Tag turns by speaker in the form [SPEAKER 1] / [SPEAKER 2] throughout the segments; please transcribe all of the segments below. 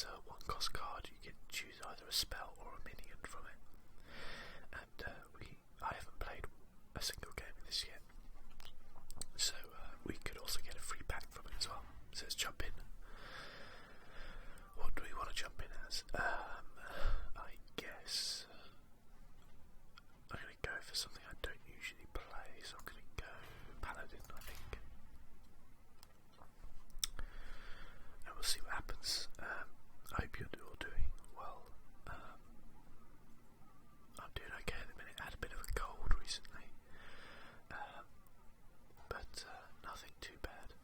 [SPEAKER 1] it's a one-cost card. You can choose either a spell or a minion from it. And I haven't played a single game of this yet, so we could also get a free pack from it as well. So let's jump in. What do we want to jump in as? I guess I'm going to go for something I don't usually play, so I'm going to go Paladin, I think. And we'll see what happens. I hope you're all doing well. I'm doing okay at the minute. I had a bit of a cold recently, but nothing too bad.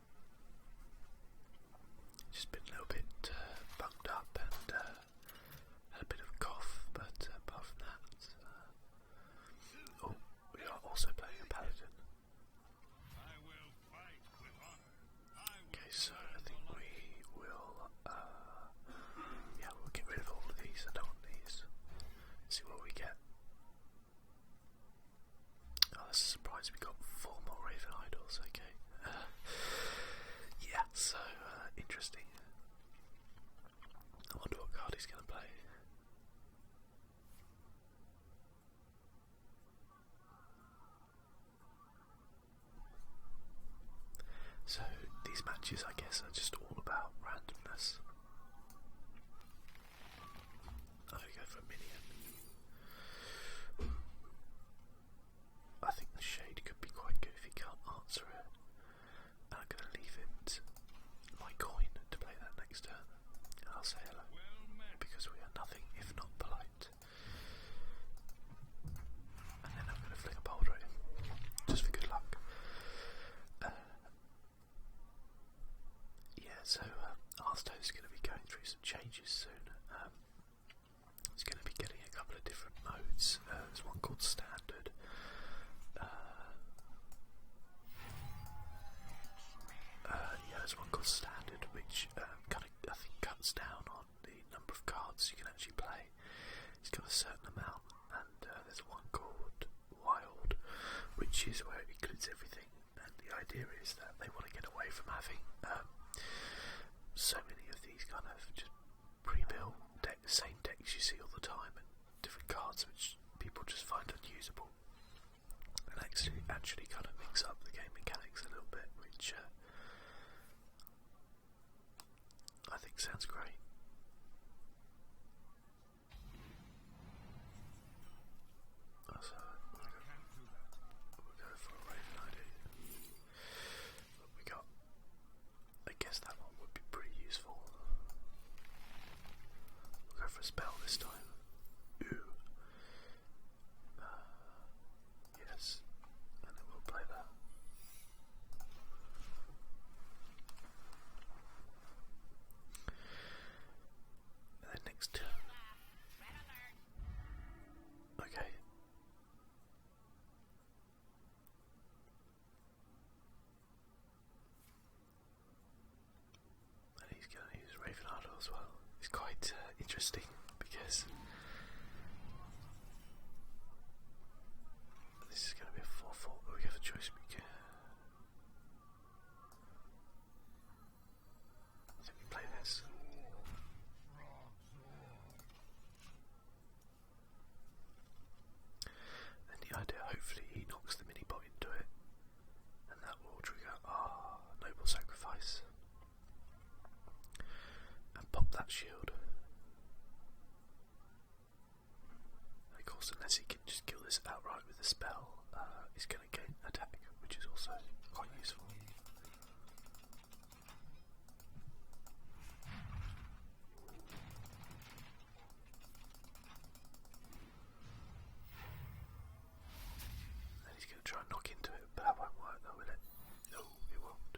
[SPEAKER 1] Just been a little bit bunged up and had a bit of a cough, but apart from that, we are also playing a Paladin. Okay, so I think we will, we'll get rid of all of these. I don't want these. See what we get. Oh, that's a surprise. We got 4 more Raven Idols. Okay. Yeah, so interesting. I wonder what card he's going to play. So these matches, I guess, are just all about randomness. I'm going to go for a minion. I think the shade could be quite good if he can't answer it. And I'm going to leave it my coin to play that next turn. And I'll say hello, because we are nothing if not polite. And then I'm going to flick a boulder at him, just for good luck. So Hearthstone is going to be going through some changes soon. It's going to be getting a couple of different modes. There's one called Standard. There's one called Standard, which kind of, I think, cuts down on the number of cards you can actually play. It's got a certain amount. And there's one called Wild, which is where it includes everything. And the idea is that they want to get away from having so many of these kind of just pre-built same decks you see all the time, and different cards which people just find unusable, and actually kind of mix up the game mechanics a little bit, which I think sounds great. So we'll go for a Raven ID. What we got? I guess that one would be pretty useful. We'll go for a spell this time. Ooh. Yes. And then we'll play that. And then next turn. Okay. And he's going to use Raven Idol as well. It's quite interesting because this is going to be a 4-4, but we have a choice. I think we play this. And the idea, hopefully he knocks the mini bot into it, and that will trigger our noble sacrifice and pop that shield. And of course, unless he can just kill this outright with a spell, he's going to gain attack, which is also quite useful. And he's going to try and knock into it, but that won't work though, will it? No, it won't.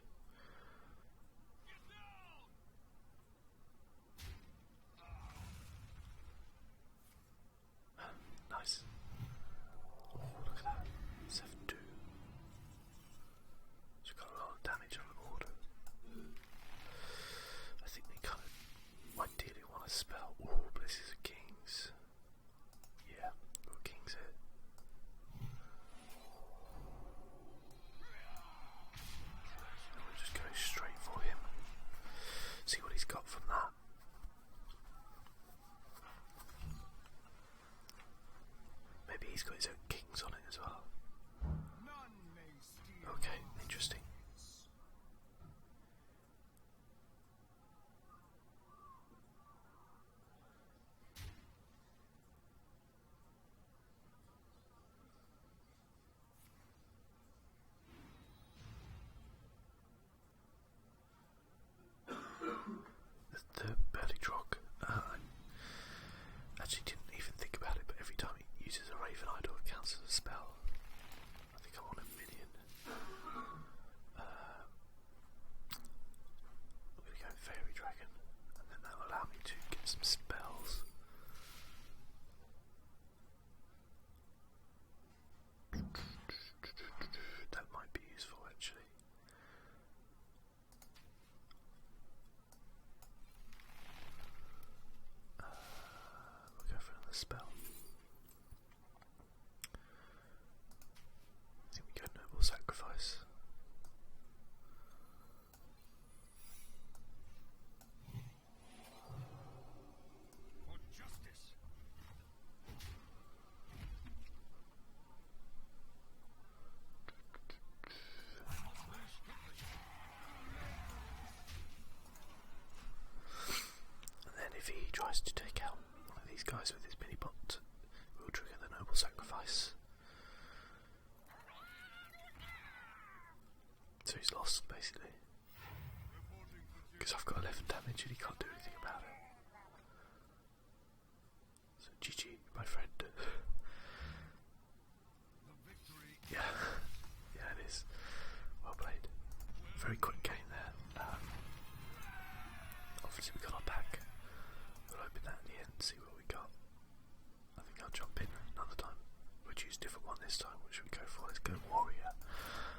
[SPEAKER 1] this time. What should we go for? Let's go Warrior.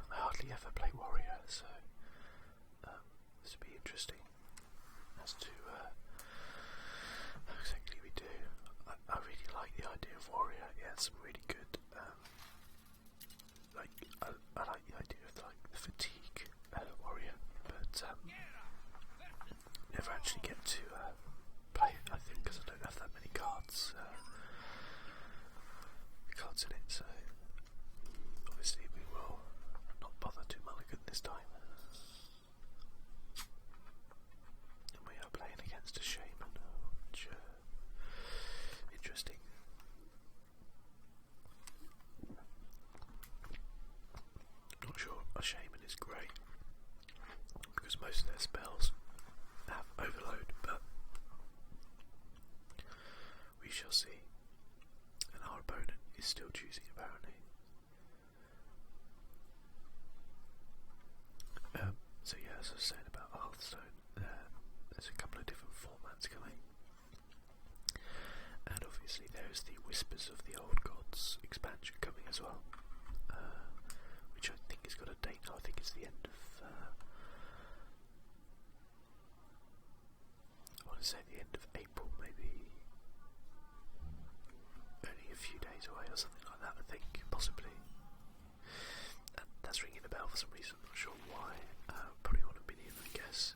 [SPEAKER 1] I hardly ever play Warrior, so this will be interesting as to how exactly we do. I really like the idea of Warrior. Yeah, it's some really good. I like the idea of like the fatigue Warrior, but never actually get to play it. I think because I don't have that many cards in it. So obviously we will not bother to mulligan this time. And we are playing against a shaman, which interesting. Not sure a shaman is great because most of their spells have overload, but we shall see. And our opponent is still choosing, apparently. So yeah, as I was saying about Hearthstone, there's a couple of different formats coming, and obviously there's the Whispers of the Old Gods expansion coming as well, which I think has got a date now. I think it's the end of I want to say the end of April, maybe only a few days away or something like that, I think, possibly. And that's ringing a bell for some reason, I'm not sure why. Probably want a minion, I guess.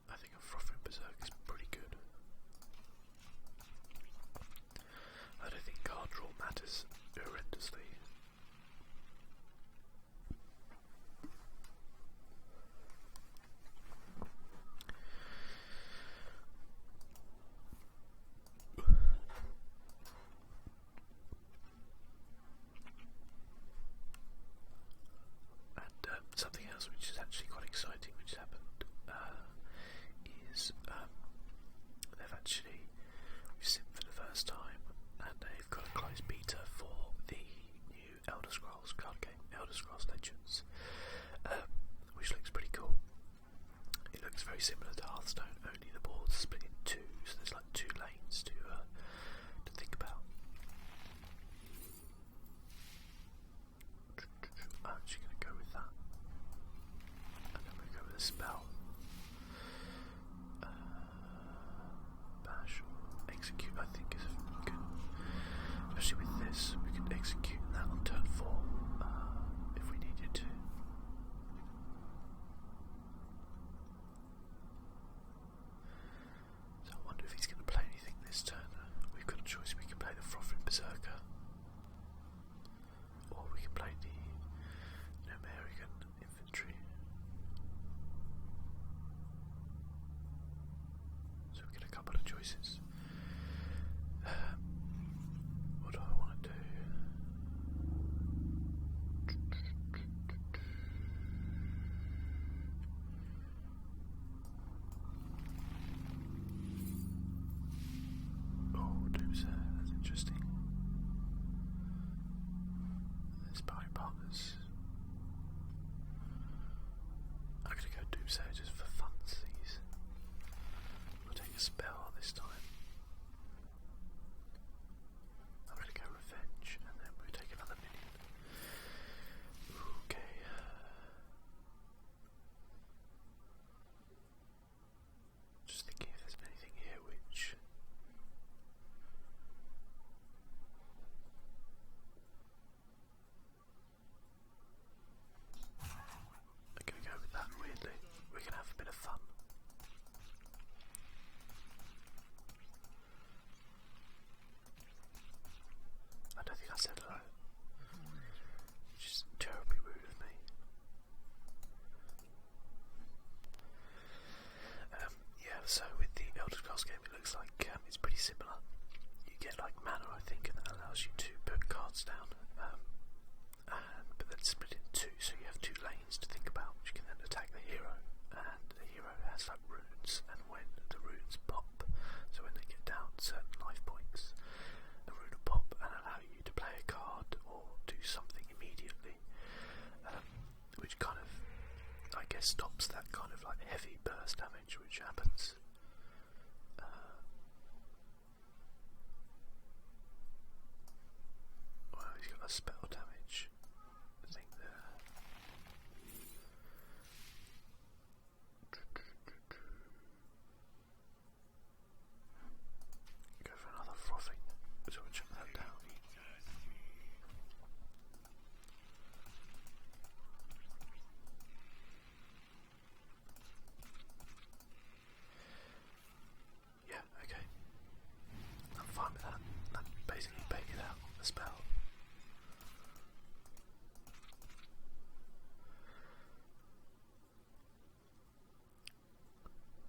[SPEAKER 1] I think a Frothing Berserk is pretty good. I don't think card draw matters horrendously. Something else which is actually quite exciting which happened is we've seen for the first time, and they've got a closed beta for the new Elder Scrolls card game, Elder Scrolls Legends, which looks pretty cool. It looks very similar to Hearthstone, only the board's split in two, so there's like two lanes to think about. I'm actually going to go with that. And then we go with a spell. Bash or execute, I think, is good. Especially with this, we could execute that on turn 4 if we needed to. So I wonder if he's going to play anything this turn. We've got a choice. We can play the Frothing Berserker, or we can play the American Infantry. So we get a couple of choices. What do I want to do? Oh, Doomsayer, that's interesting. Inspiring Partners. I'm going to go Doomsayer just for funsies. We'll take a spell this time. I'm going to go Revenge, and then we'll take another minion. Okay. Just thinking if there's anything here which... I'm going to go with that, weirdly. We can have a bit of fun. I don't think I said hello, which is terribly rude of me. Yeah, so with the Elder Scrolls game, it looks like it's pretty similar. You get like mana, I think, and that allows you to put cards down. But then split in two, so you have two lanes to think about, which can then attack the hero. And the hero has like runes, and when the runes pop, so when they get down certain life points, the rune will pop and allow you to play a card or do something immediately, which kind of, I guess, stops that kind of like heavy burst damage which happens. spell damage thing there. Go for another frothing. So we'll chuck that down. Yeah, okay. I'm fine with that. That basically baited out the spell.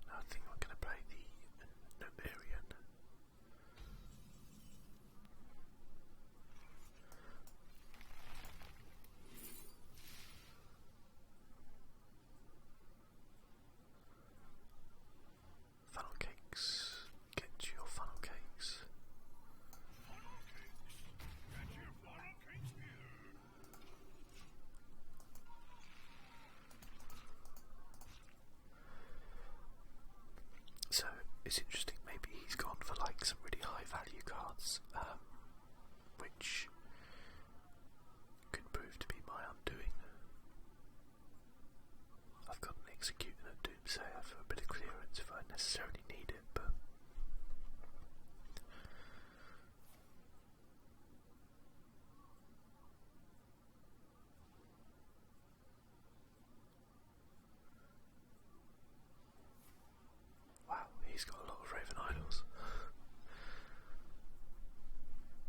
[SPEAKER 1] Now I think we're going to play the Numerian. Funnel cakes. Get your funnel cakes. So it's interesting, maybe he's gone for like some really high value cards, which could prove to be my undoing. I've got an Execute and a Doomsayer for a bit of clearance if I necessarily need it, but wow, he's got a lot of Raven Idols.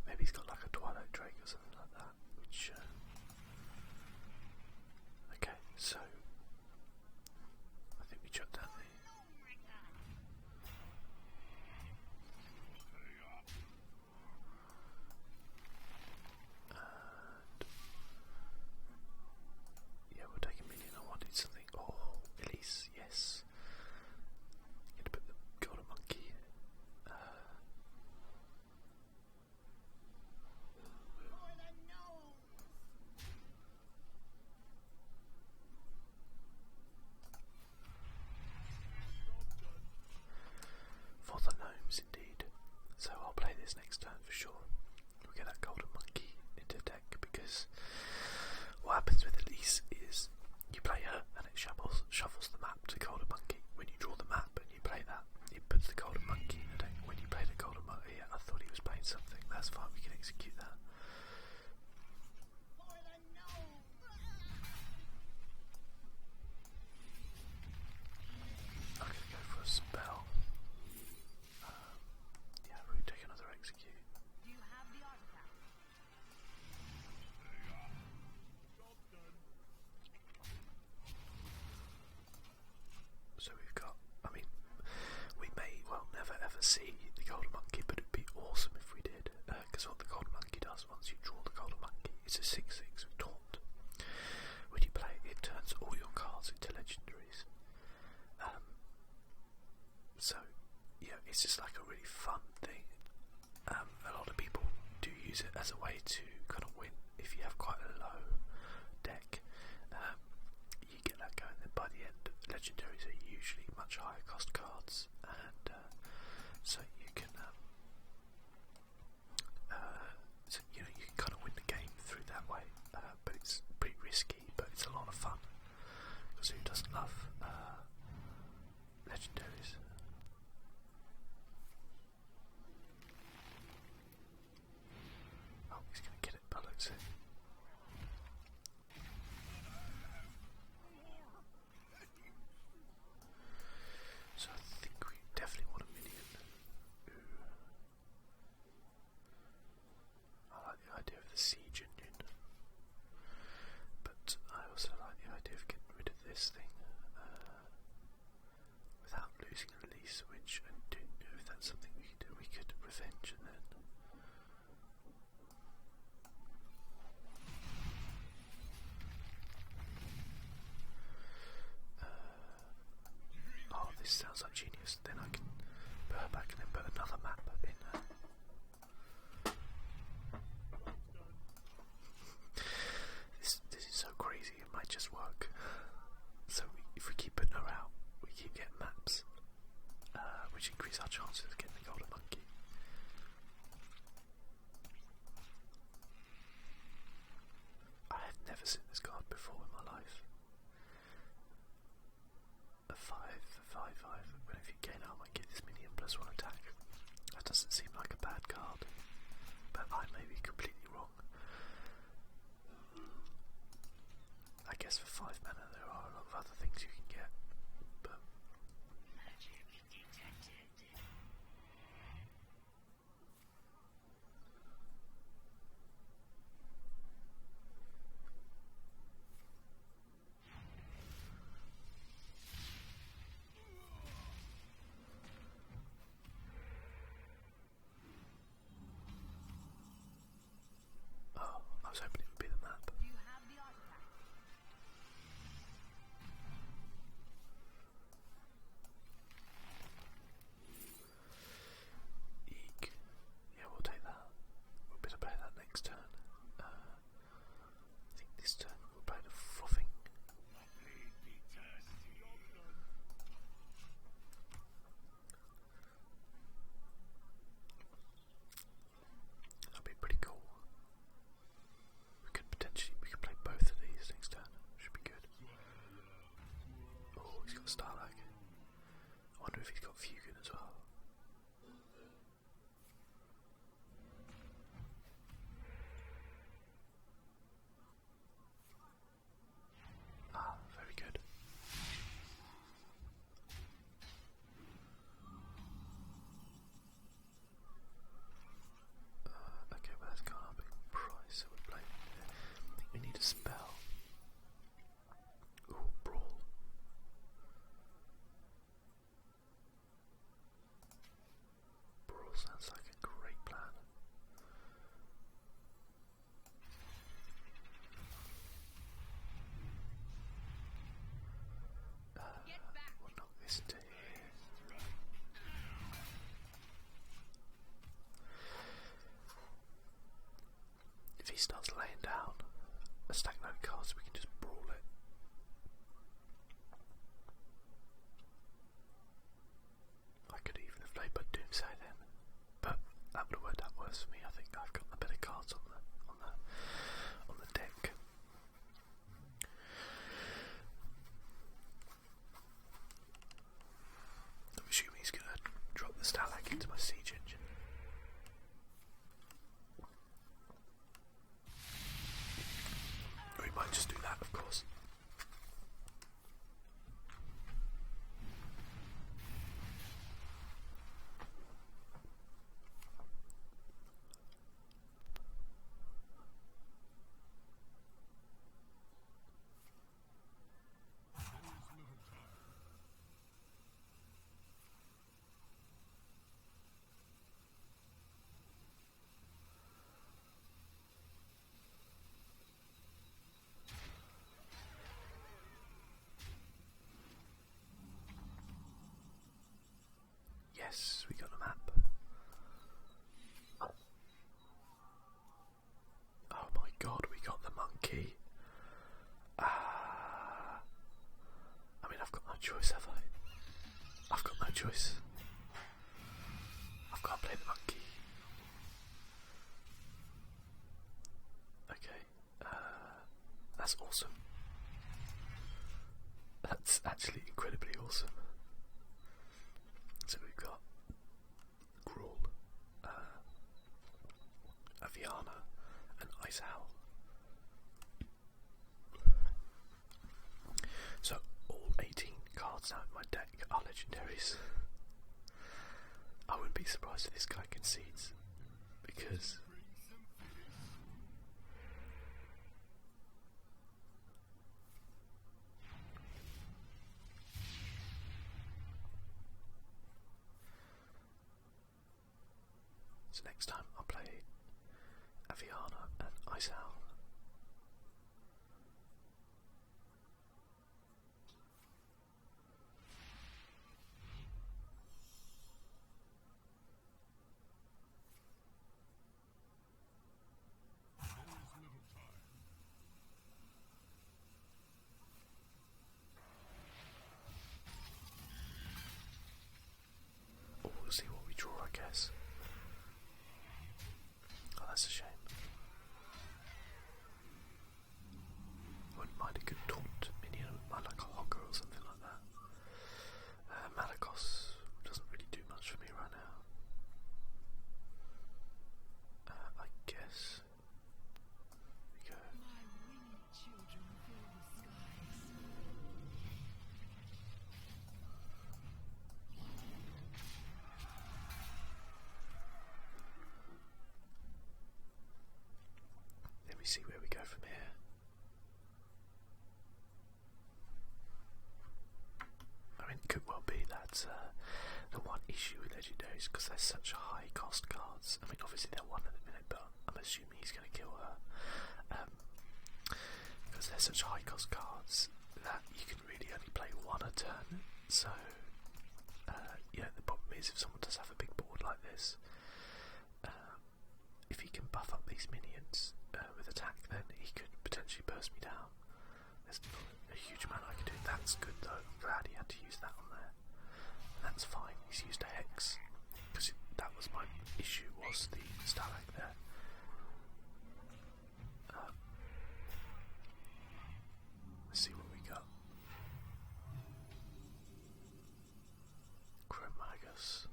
[SPEAKER 1] Maybe he's got like a Twilight Drake or something like that, which okay, so I think we chucked down the and yeah, we'll take a minion. I wanted something. Oh, Elise, yes. Gonna put the golden monkey. For the gnomes, indeed. So I'll play this next turn for sure. We'll get that golden monkey into deck because what happens with Elise is you play her and it shuffles the map to golden monkey. When you draw the map and you play that, it puts the golden monkey in the deck. When you play the golden monkey, yeah, I thought he was playing something. That's fine, we can execute that. I'm gonna go for a spell. Yeah, we'll take another execute.
[SPEAKER 2] Do you have the artifact?
[SPEAKER 1] So we've got, I mean, we may well never ever see the golden monkey, but it'd be awesome if we did, because what the golden monkey does once you draw the golden monkey, it's a 6/6 with taunt. When you play it, it turns all your cards into legendaries. So yeah, it's just like a really fun thing. A lot of people do use it as a way to kind of win if you have quite a low deck. You get that going, then by the end, legendaries are usually much higher cost cards, and so you can, so you know, you can kind of win the game through that way. But it's pretty risky, but it's a lot of fun because who doesn't love legendaries? Oh, he's going to get it, but looks it. So I think we definitely want a minion. Ooh. I like the idea of the siege engine, but I also like the idea of getting rid of this thing without losing a release, which I don't know if that's something we could do. We could revenge and then oh, this sounds like genius. Then I can put her back and then put another map in her. This is so crazy, it might just work. So if we keep putting her out, we keep getting maps, which increase our chances of getting the golden monkey. Okay, now I might get this minion +1 attack. That doesn't seem like a bad card, but I may be completely wrong. I guess for 5 mana there are a lot of other things you can get, but oh, I was hoping it would be the map.
[SPEAKER 2] Do you have the artifact?
[SPEAKER 1] Eek. Yeah, we'll take that. We'll better play that next turn. I think this turn we'll play the frothing. That'd be pretty cool. We could play both of these next turn. Should be good. Oh, he's got Starlag. I wonder if he's got Fugan as well. Ah, very good. Okay, well that's gone up in price, so we're playing. I think we need a spell. Ooh, Brawl. Brawl sounds like a great plan.
[SPEAKER 2] Get back!
[SPEAKER 1] We'll knock this into here. If he starts laying down a stack load of cards, we can just brawl it. I could even have played by Doomsday then, but that would have worked out worse for me. I think I've got the better cards on the deck. I'm assuming he's going to drop the Stalag into my siege engine. Or he might just do that, of course. Yes, we got the map. Oh my god, we got the monkey. I mean, I've got no choice, have I? I've got no choice. I've got to play the monkey. Okay, that's awesome. That's actually incredibly awesome. So we've got Grawl, Aviana, and Ice Owl. So all 18 cards now in my deck are legendaries. I wouldn't be surprised if this guy concedes, because so next time I'll play Aviana and Ice Owl. Oh, we'll see what we draw, I guess. Oh, that's a shame. we see where we go from here. I mean, it could well be that the one issue with legendaries, because they're such high cost cards. I mean, obviously they're one in a minute, but I'm assuming he's going to kill her. Because they're such high cost cards that you can really only play one a turn. So, the problem is if someone does have a big board like this, if he can buff up these minions with attack, then he could potentially burst me down. There's not a huge amount I can do. That's good though. I'm glad he had to use that on there. And that's fine. He's used a hex. Because that was my issue, was the stalag there. Let's see what we got. Chromagus.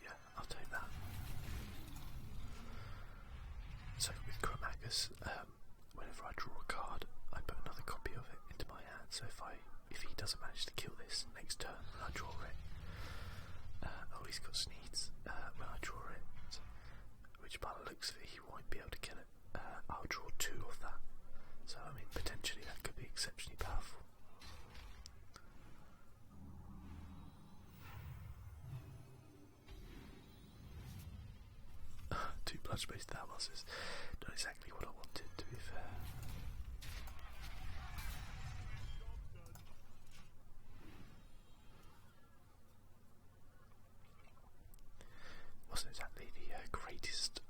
[SPEAKER 1] Yeah, I'll take that. So with Chromagus, whenever I draw a card, I put another copy of it into my hand. So if he doesn't manage to kill this next turn, I draw it. He's got Sneeds. When I draw it, which by the looks of it, he won't be able to kill it. I'll draw 2 of that. So I mean, potentially that could be exceptionally powerful. 2 blood-space Thalmos is not exactly what I wanted, to be fair. Wasn't exactly the greatest.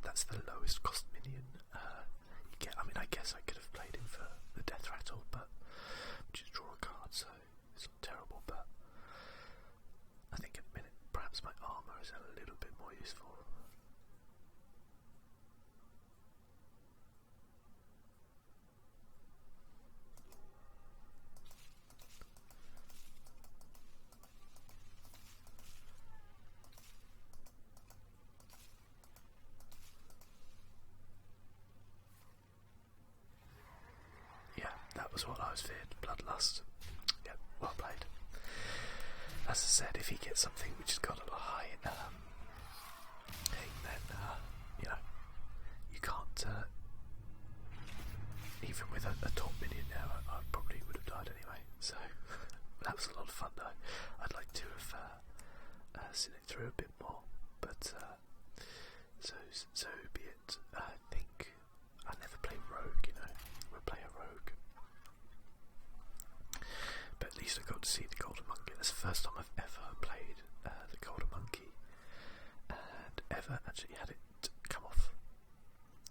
[SPEAKER 1] That's the lowest cost minion you get. I mean, I guess I could have played him for the death rattle, but just draw a card, so it's not terrible. But I think at the minute, perhaps my armour is a little bit more useful. That was what I was feared. Bloodlust. Yep, well played. As I said, if he gets something which has got a high then you can't. Even with a top minion now, I probably would have died anyway. So that was a lot of fun though. I'd like to have seen it through a bit more, but so be it. I think I never play rogue. We'll play a rogue. But at least I got to see the Golden Monkey. That's the first time I've ever played the Golden Monkey and ever actually had it come off.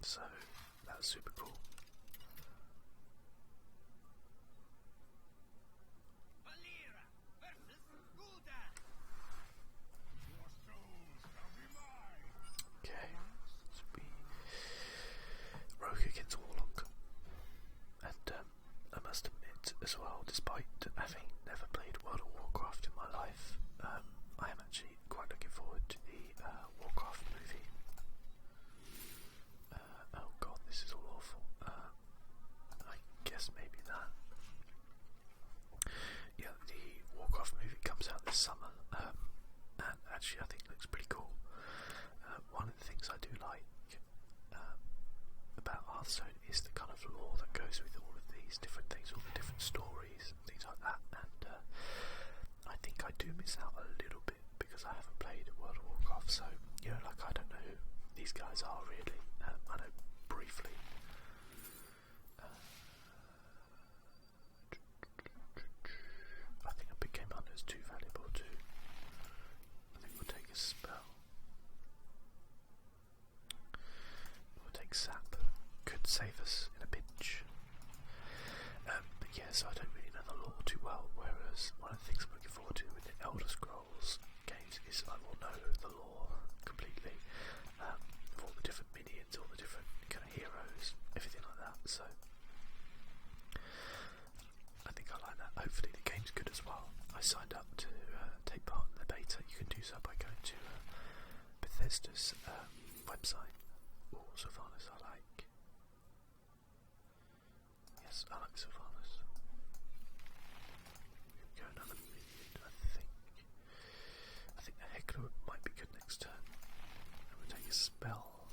[SPEAKER 1] So that was super cool. Okay, so we rogue against Warlock. And I must admit as well, despite having never played World of Warcraft in my life, I am actually quite looking forward to the Warcraft movie. Oh god, this is all awful. I guess maybe that. Yeah, the Warcraft movie comes out this summer, and actually I think it looks pretty cool. One of the things I do like about Hearthstone is the kind of lore that goes with all of these different things, all the different stories, things like that, and I think I do miss out a little bit because I haven't played World of Warcraft, so I don't know who these guys are really. I know briefly. I think a big game hunter is too valuable too. I think we'll take a spell. We'll take sap. Could save us in a pinch. But yeah, so I don't really know the lore too well, whereas one of the things I'm looking forward to with the Elder Scrolls games is I will know the lore completely, of all the different minions, all the different kind of heroes, everything like that, so I think I like that. Hopefully the game's good as well. I signed up to take part in the beta. You can do so by going to Bethesda's website. Oh, Sylvanas I like. Yes, I like Sylvanas. Go another minion, I think. I think the Heckler might be good next turn. And we'll take a spell.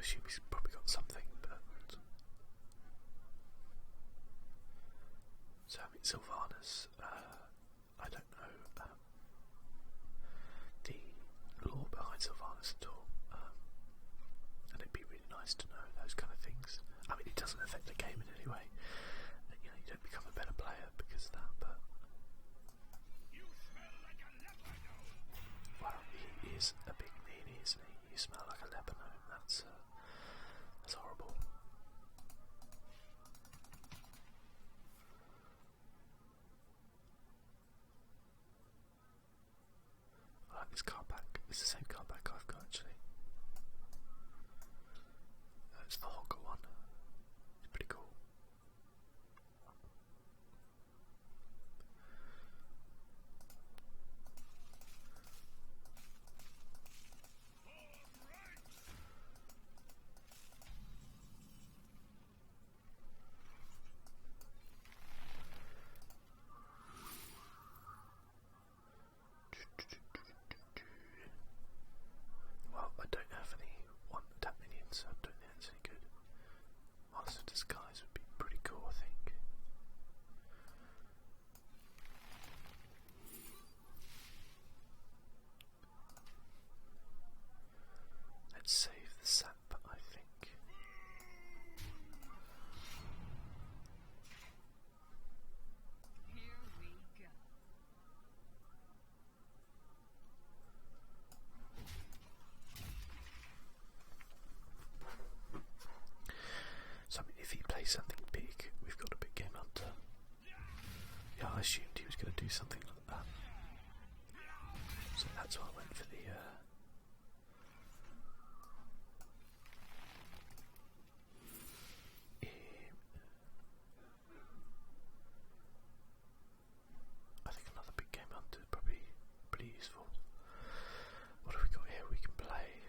[SPEAKER 1] assume he's probably got something, but so I mean Sylvanas, I don't know the lore behind Sylvanas at all, and it'd be really nice to know those kind of things. I mean, it doesn't affect the game in any way. You know, you don't become a better player because of that, but well, he is a big meanie, isn't he? You smell like a Lebanon. That's horrible. I like this card pack. It's the same card pack I've got actually. It's the Hogger one. It's pretty cool. Well, I don't have any one-tap minions, so I don't think that's any good. Master of Disguise would be pretty cool, I think. Let's save the sap, I think.
[SPEAKER 2] Here we go.
[SPEAKER 1] So, I mean, if he plays something big, we've got a big game hunter. Yeah, I assumed he was going to do something like that. So that's why I went for the I think another big game hunter is probably pretty useful. What have we got here we can play?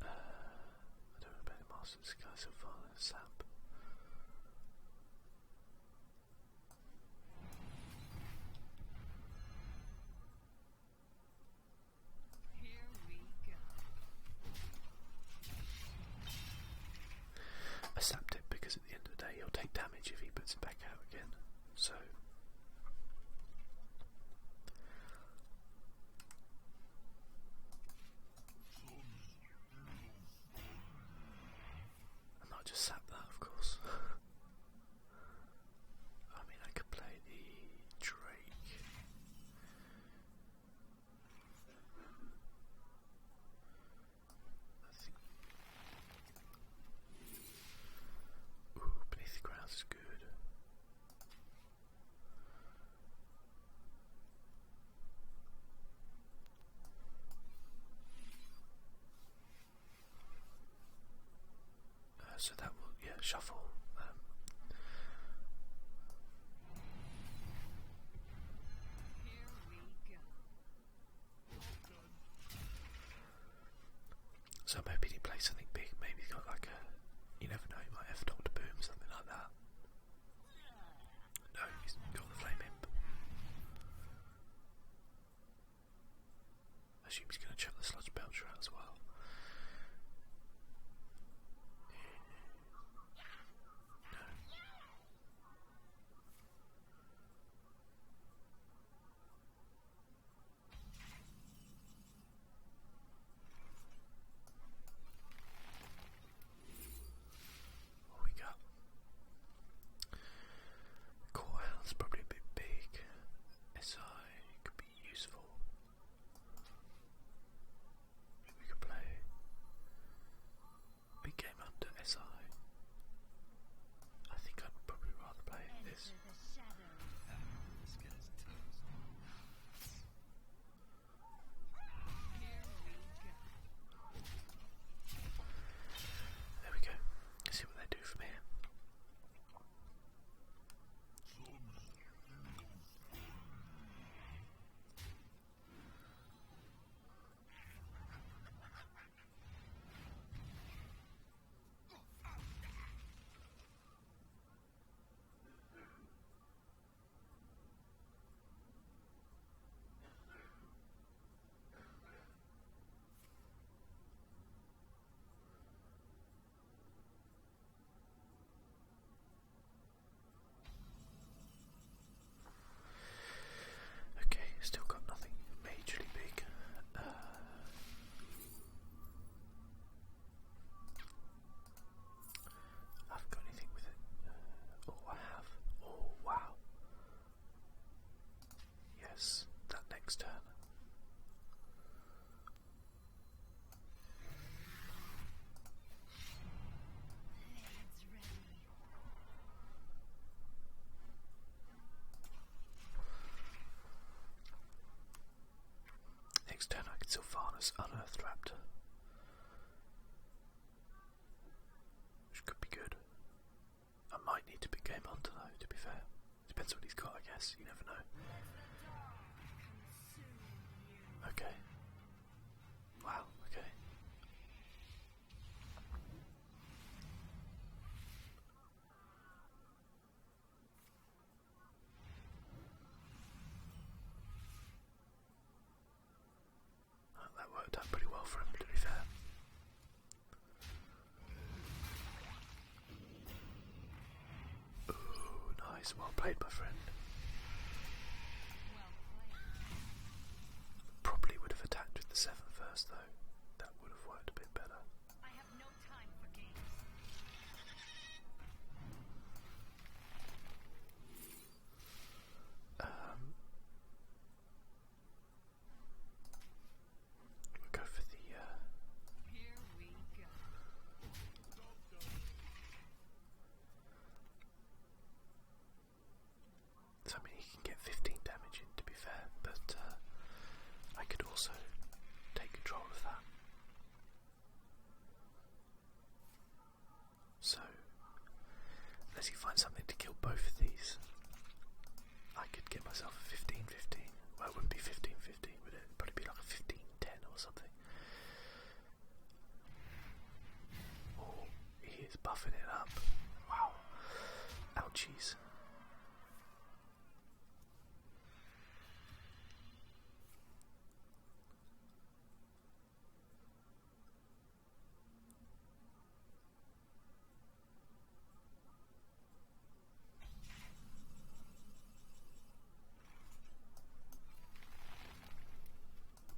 [SPEAKER 1] I don't know about the Master of Disguise so far. Sap.
[SPEAKER 2] Here we go.
[SPEAKER 1] I sapped it because at the end of the day he'll take damage if he puts it back out again. So I might just sap that, of course. I mean, I could play the Drake. I think. Ooh, Beneath the Ground is good. So that will, yeah, shuffle.
[SPEAKER 2] Here we go.
[SPEAKER 1] So maybe he plays something big. Maybe he's got like a, you never know, he might have Doctor Boom, something like that. No, he's got the Flame Imp. I assume he's going to chuck the Sludge Belcher out as well. What we got? Corehound's probably a bit big. SI could be useful. Maybe we could play us that next turn.
[SPEAKER 2] Blades ready.
[SPEAKER 1] Next turn I can Sylvanas Unearthed Raptor, which could be good. I might need to pick Game Hunter though, to be fair. Depends what he's got, I guess. You never know. Okay. Wow, okay. Well, that worked out pretty well for him, to be fair. Ooh, nice. Well played, my friend.
[SPEAKER 2] Well played.
[SPEAKER 1] Probably would have attacked with the 7 first, though. That would have worked a bit better.
[SPEAKER 2] I have no time for games.
[SPEAKER 1] We'll go for the
[SPEAKER 2] Here we go.
[SPEAKER 1] so I mean he can get 15 damage in, to be fair, but I could also take control of that. So unless he finds something to kill both of these, I could get myself a 15-15. Well, it wouldn't be 15-15, would it? It'd probably be like a 15-10 or something. Oh, he is buffing it up. Wow. Ouchies.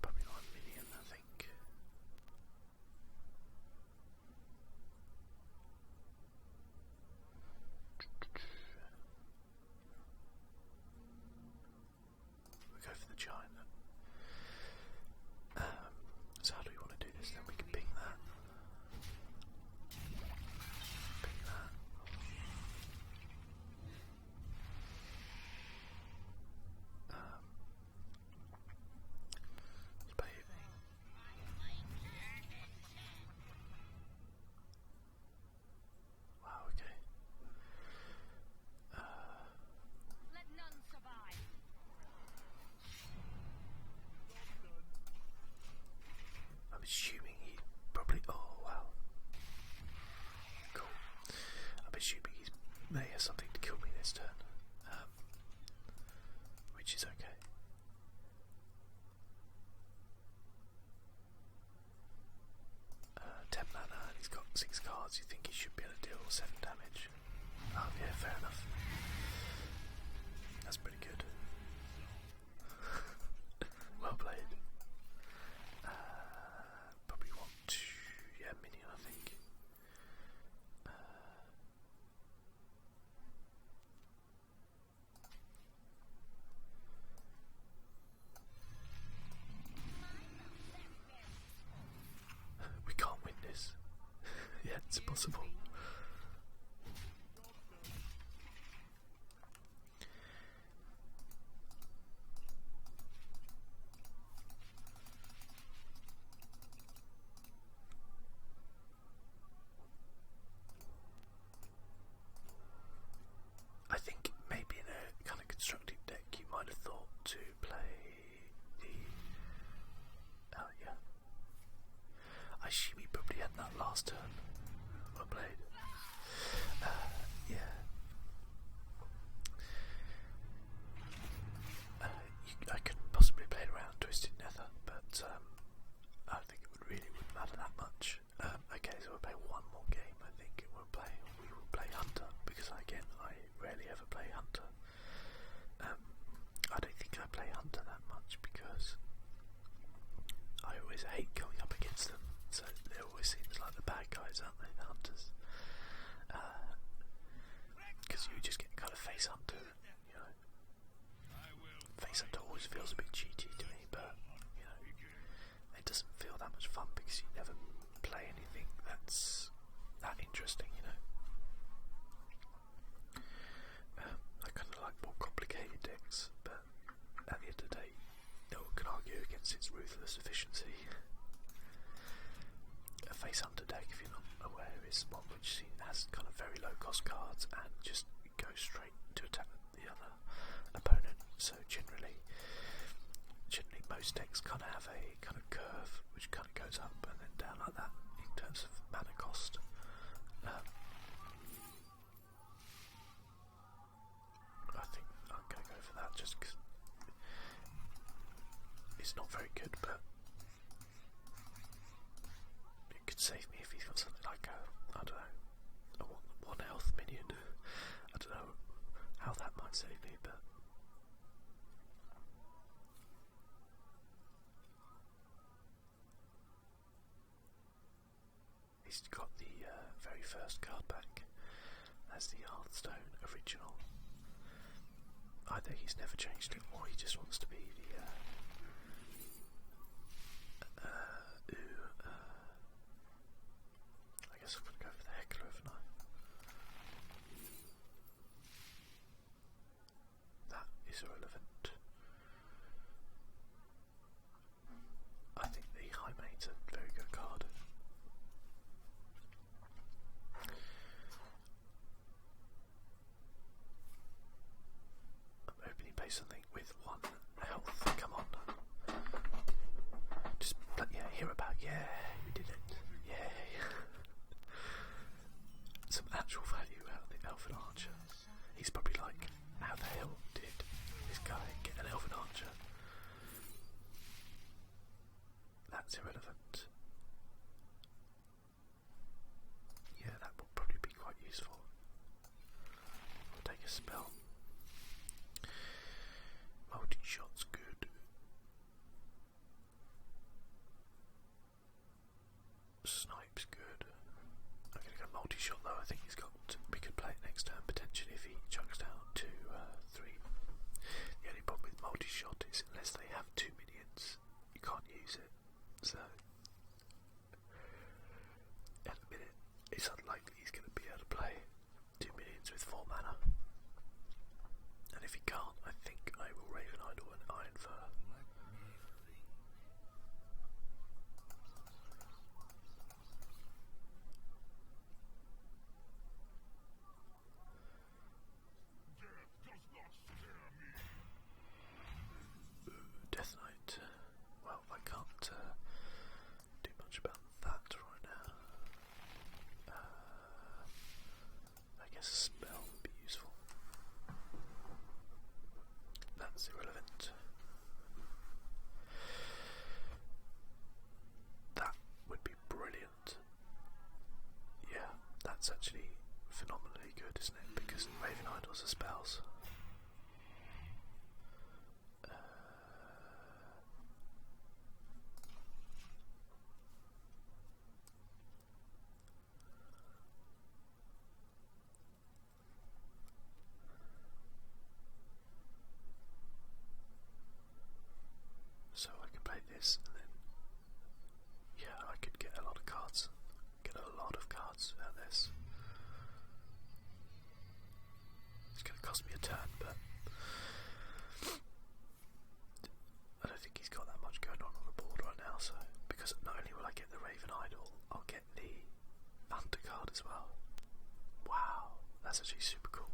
[SPEAKER 1] Probably not a million, I think. We'll go for the giant then. So how do we want to do this then? We can ping that. Ping that. Let's play it. Wow, okay.
[SPEAKER 2] Let none survive.
[SPEAKER 1] I'm assuming he probably. Oh wow. Cool. I'm assuming he may have something to kill me this turn, which is okay. 10 mana and he's got 6 cards. You think he should be able to deal 7 damage? Oh yeah, fair enough. That's pretty good. Well played. Probably want to, minion I think. We can't win this. Yeah, it's impossible. I think maybe in a kind of constructed deck you might have thought to play the... Oh yeah. I assume he probably had that last turn. Well played. Yeah. I could possibly play it around Twisted Nether, but I think it wouldn't matter that much. Okay, so we'll play one more game. I think we will play Hunter, because again I rarely ever play Hunter. I don't think I play Hunter that much because I always hate going up against them. So it always seems like the bad guys, aren't they? The Hunters. represents its ruthless efficiency. A face under deck, if you're not aware, is one which has kind of very low cost cards and just goes straight to attack the other opponent. So generally most decks kind of have a kind of curve which kind of goes up and then down like that in terms of mana cost. I think I'm going to go for that just because it's not very good, but it could save me if he's got something like I don't know, a one health minion. I don't know how that might save me, but he's got the very first card back as the Hearthstone original. Either he's never changed it or he just wants to be the I guess I'm going to go for the Heckler, haven't I? That is irrelevant. I think the High Mate's a very good card. I'm hoping he plays something with one health. Come on. Just, yeah, hear about. Yeah, we did it. Yay. Some actual value out of the Elven Archer. He's probably like, how the hell did this guy get an Elven Archer? That's irrelevant. Yeah, that will probably be quite useful. We'll take a spell. Multi-shot's good. Snipe's good. I'm going to go multi-shot though. I think we could play it next turn potentially if he chucks down 2, 3. The only problem with multi-shot is unless they have 2 minions, you can't use it. So at the minute, it's unlikely he's going to be able to play 2 minions with 4 mana. And if he can't, I think I will Raven Idol and Iron Fur. Death Knight. Well, I can't do much about that right now. I guess a spell would be useful. That's irrelevant. That would be brilliant. Yeah, that's actually phenomenally good, isn't it? Because Raven Idols are spells. So I can play this and then, yeah, I could get a lot of cards. Get a lot of cards out of this. It's going to cost me a turn, but I don't think he's got that much going on the board right now. So because not only will I get the Raven Idol, I'll get the Hunter card as well. Wow, that's actually super cool.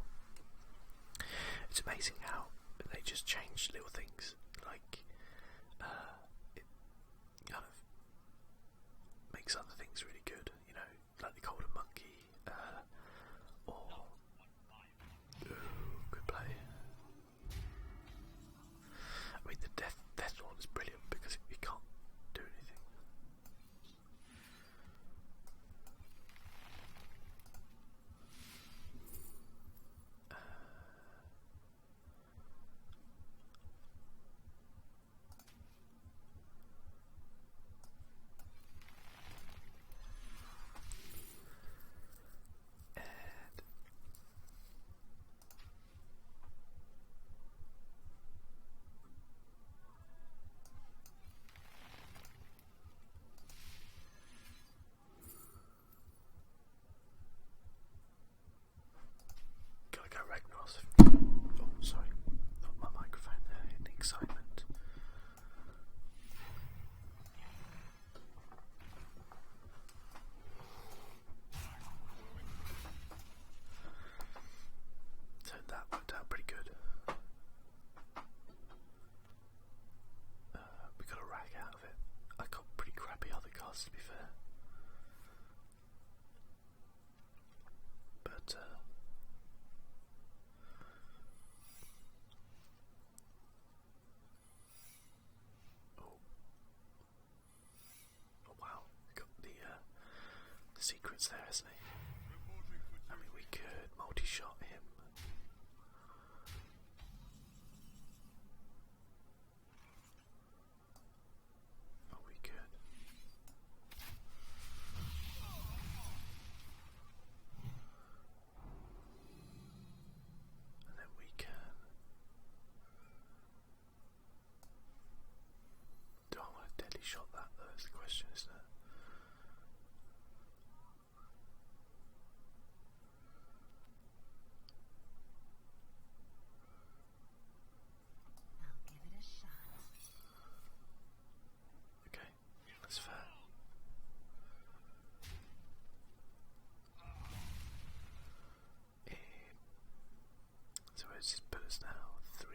[SPEAKER 1] It's amazing how they just change little things, like it kind of makes other things really good, you know, like the Golden Monkey, or good play. I mean, the Death one is brilliant because it can't do anything. the secret's there, isn't he? I mean, we could multi-shot him. Oh, we could. And then we can. Do I want to deadly shot that though? Is the question, isn't it?
[SPEAKER 2] I'll give it a shot.
[SPEAKER 1] Okay, that's fair. So where does this put us now? 3.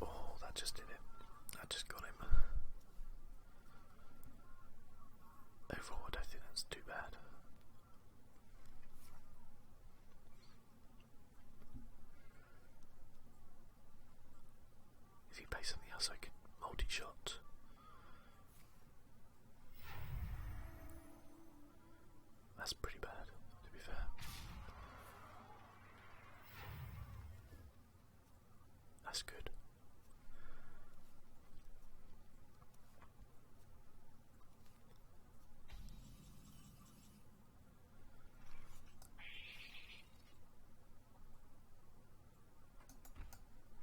[SPEAKER 1] Oh, that just did it. That just got him. Overall, I don't think that's too bad. If he plays something else, I could multi-shot. That's pretty bad, to be fair. That's good.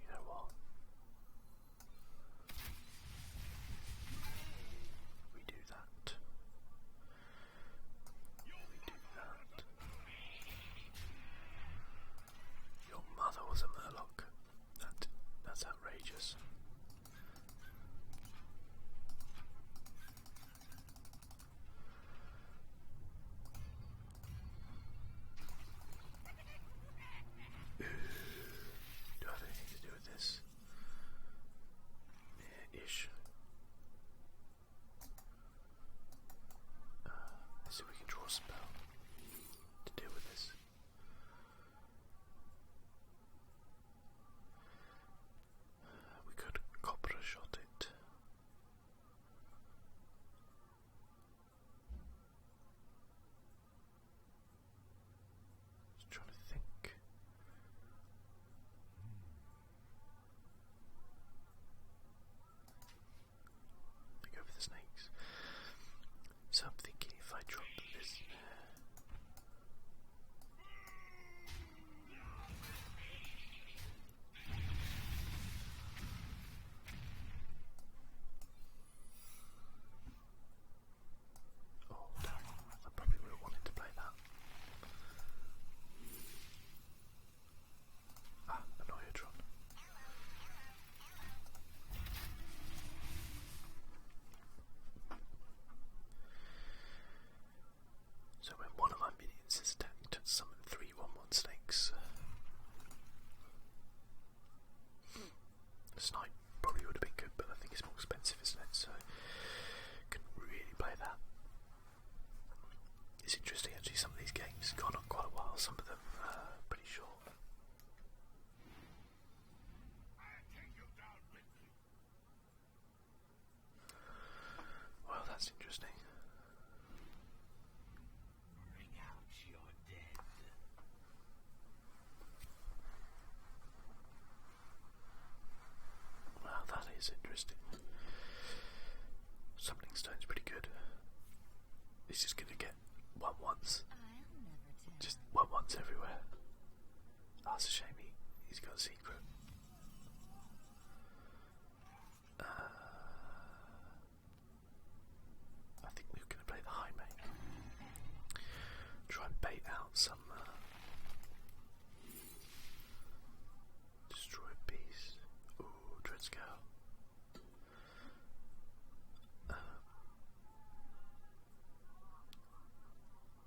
[SPEAKER 1] You know what? We do that. We do that. Your mother was a murloc. That's outrageous. Do I have anything to do with this? Yeah, ish. Let's see if we can draw a spell to deal with this. We could copper shot it. Just trying to think. I go for the snakes. So I'm thinking if I drop this. Oh, damn. I probably would have wanted to play that. Ah, Annoyatron. So when one of my minions is attacked, summon 3 1/1 snakes. Snipe probably would have been good, but I think it's more expensive, isn't it? So couldn't really play that. It's interesting actually, some of these games gone on quite a while, some of them pretty short. Well, that's interesting.
[SPEAKER 3] Bring out your dead.
[SPEAKER 1] Well, that is interesting. Summoning Stone's pretty good. He's just gonna get 1/1s.
[SPEAKER 2] I'll never tell.
[SPEAKER 1] Just 1/1s everywhere. Oh, it's a shame he's got a secret. I think we're going to play the high main. Try and bait out some destroy piece. Ooh, Dreadscale.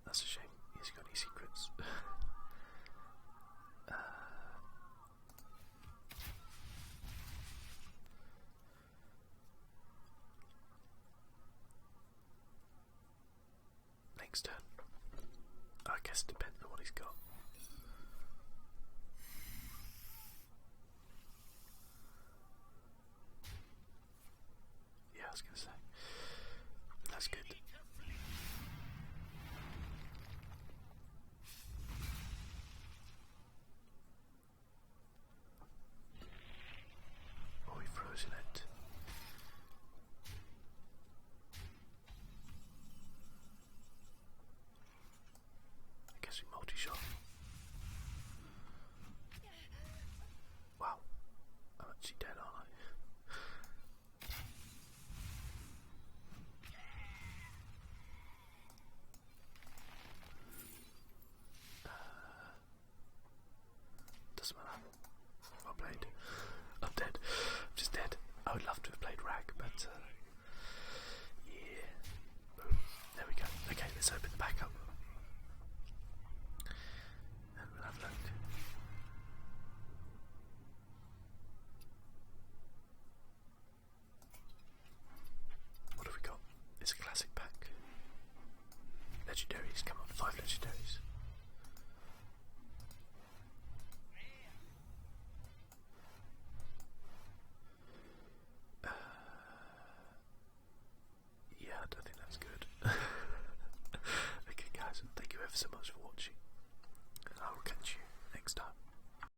[SPEAKER 1] That's a shame. He hasn't got any secrets. next turn. I guess it depends on what he's got. Yeah, I was going to say. That's good. Oh, he frozen it. I guess we multi-shot. Wow. I'm actually dead, aren't I? Doesn't matter. Well played. I'm dead. I'm just dead. I would love to have played Rag, but yeah. Boom. There we go. Okay, let's open the back up. And we'll have a look. What have we got? It's a classic pack. Legendaries, come on, 5 legendaries. Yeah, I don't think that's good. Okay guys, thank you ever so much for watching.